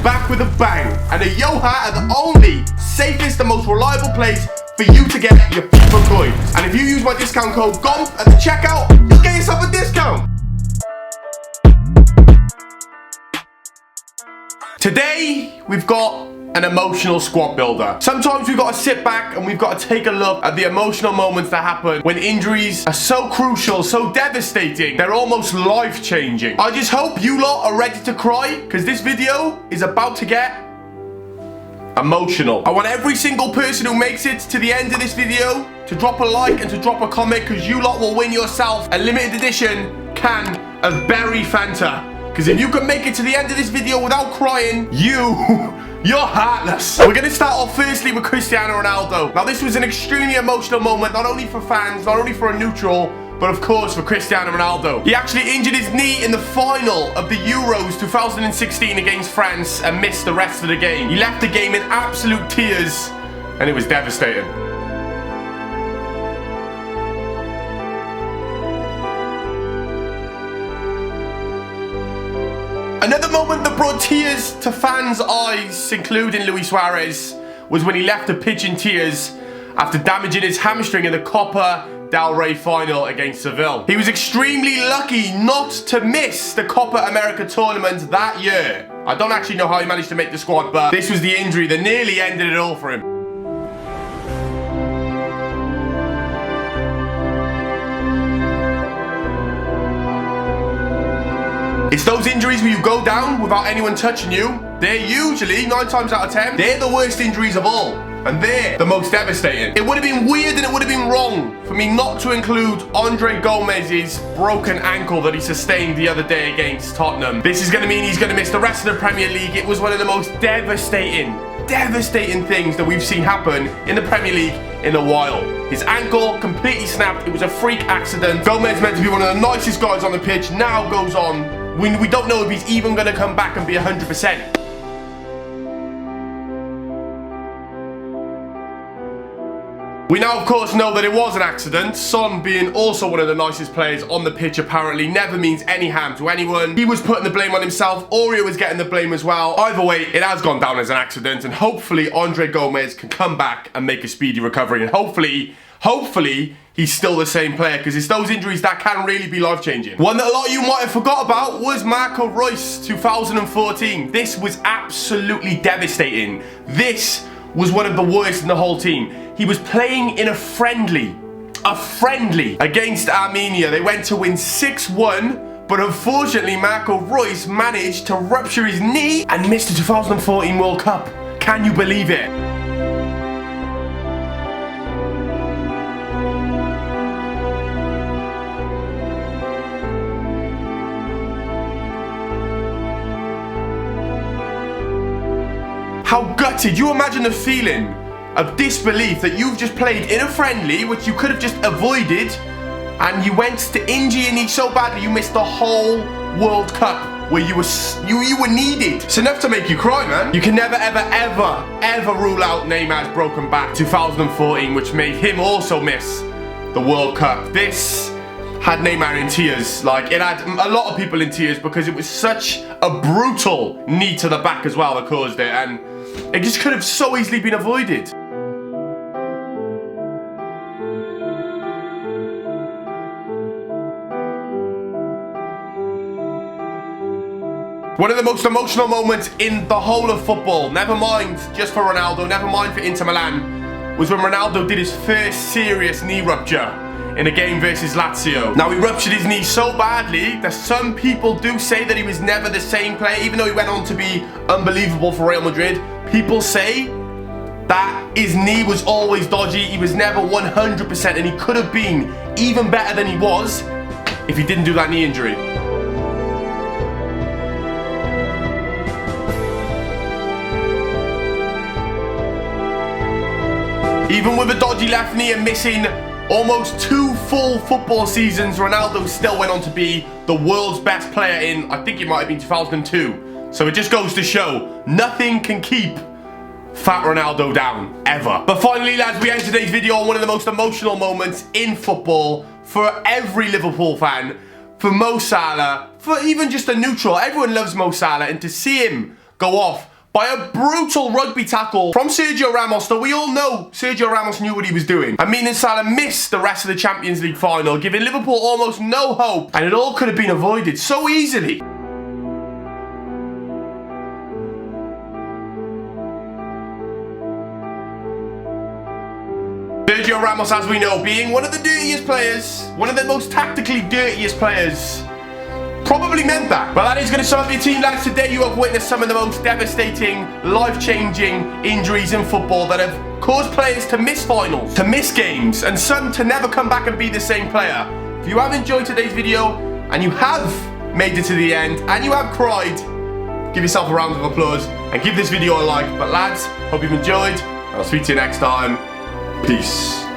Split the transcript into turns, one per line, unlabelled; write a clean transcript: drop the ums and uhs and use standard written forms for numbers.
back with a bang. And the Yoha are the only safest and most reliable place for you to get your FIFA coins. And if you use my discount code Gonth at the checkout, you'll get yourself a discount. Today, we've got an emotional squad builder. Sometimes we've got to sit back and we've got to take a look at the emotional moments that happen when injuries are so crucial, so devastating, they're almost life-changing. I just hope you lot are ready to cry, because this video is about to get emotional. I want every single person who makes it to the end of this video to drop a like and to drop a comment, because you lot will win yourself a limited edition can of Berry Fanta. Because if you can make it to the end of this video without crying, you're heartless. We're going to start off firstly with Cristiano Ronaldo. Now, this was an extremely emotional moment, not only for fans, not only for a neutral, but of course for Cristiano Ronaldo. He actually injured his knee in the final of the Euros 2016 against France and missed the rest of the game. He left the game in absolute tears, and it was devastating. Another moment that brought tears to fans' eyes, including Luis Suarez, was when he left the pitch in tears after damaging his hamstring in the Copa del Rey final against Seville. He was extremely lucky not to miss the Copa America tournament that year. I don't actually know how he managed to make the squad, but this was the injury that nearly ended it all for him. It's those injuries where you go down without anyone touching you. They're usually, 9 times out of 10, they're the worst injuries of all. And they're the most devastating. It would have been weird and it would have been wrong for me not to include Andre Gomez's broken ankle that he sustained the other day against Tottenham. This is going to mean he's going to miss the rest of the Premier League. It was one of the most devastating things that we've seen happen in the Premier League in a while. His ankle completely snapped. It was a freak accident. Gomez, meant to be one of the nicest guys on the pitch, now goes on. We don't know if he's even going to come back and be 100%. We now, of course, know that it was an accident. Son, being also one of the nicest players on the pitch, apparently never means any harm to anyone. He was putting the blame on himself. Oreo was getting the blame as well. Either way, it has gone down as an accident, and hopefully Andre Gomez can come back and make a speedy recovery, and hopefully he's still the same player, because it's those injuries that can really be life-changing. One that a lot of you might have forgot about was Marco Reus 2014. This was absolutely devastating. This was one of the worst in the whole team. He was playing in a friendly against Armenia. They went to win 6-1, but unfortunately Marco Reus managed to rupture his knee and missed the 2014 World Cup. Can you believe it? How gutted. You imagine the feeling of disbelief that you've just played in a friendly, which you could have just avoided, and you went to injure your knee so badly you missed the whole World Cup where you were needed. It's enough to make you cry, man. You can never, ever rule out Neymar's broken back 2014, which made him also miss the World Cup. This had Neymar in tears. Like, it had a lot of people in tears, because it was such a brutal knee to the back as well that caused it, and it just could have so easily been avoided. One of the most emotional moments in the whole of football, never mind just for Ronaldo, never mind for Inter Milan, was when Ronaldo did his first serious knee rupture in a game versus Lazio. Now, he ruptured his knee so badly that some people do say that he was never the same player, even though he went on to be unbelievable for Real Madrid. People say that his knee was always dodgy, he was never 100%, and he could have been even better than he was if he didn't do that knee injury. Even with a dodgy left knee and missing almost 2 full football seasons, Ronaldo still went on to be the world's best player in, I think it might have been 2002. So it just goes to show, nothing can keep Fat Ronaldo down, ever. But finally, lads, we end today's video on one of the most emotional moments in football for every Liverpool fan, for Mo Salah, for even just a neutral. Everyone loves Mo Salah, and to see him go off by a brutal rugby tackle from Sergio Ramos, though we all know Sergio Ramos knew what he was doing. And meaning Salah missed the rest of the Champions League final, giving Liverpool almost no hope, and it all could have been avoided so easily. Sergio Ramos, as we know, being one of the dirtiest players, one of the most tactically dirtiest players, probably meant that. Well, that is going to sum up your team, lads. Today you have witnessed some of the most devastating, life-changing injuries in football that have caused players to miss finals, to miss games, and some to never come back and be the same player. If you have enjoyed today's video, and you have made it to the end, and you have cried, give yourself a round of applause, and give this video a like. But lads, hope you've enjoyed, and I'll speak to you next time. Peace.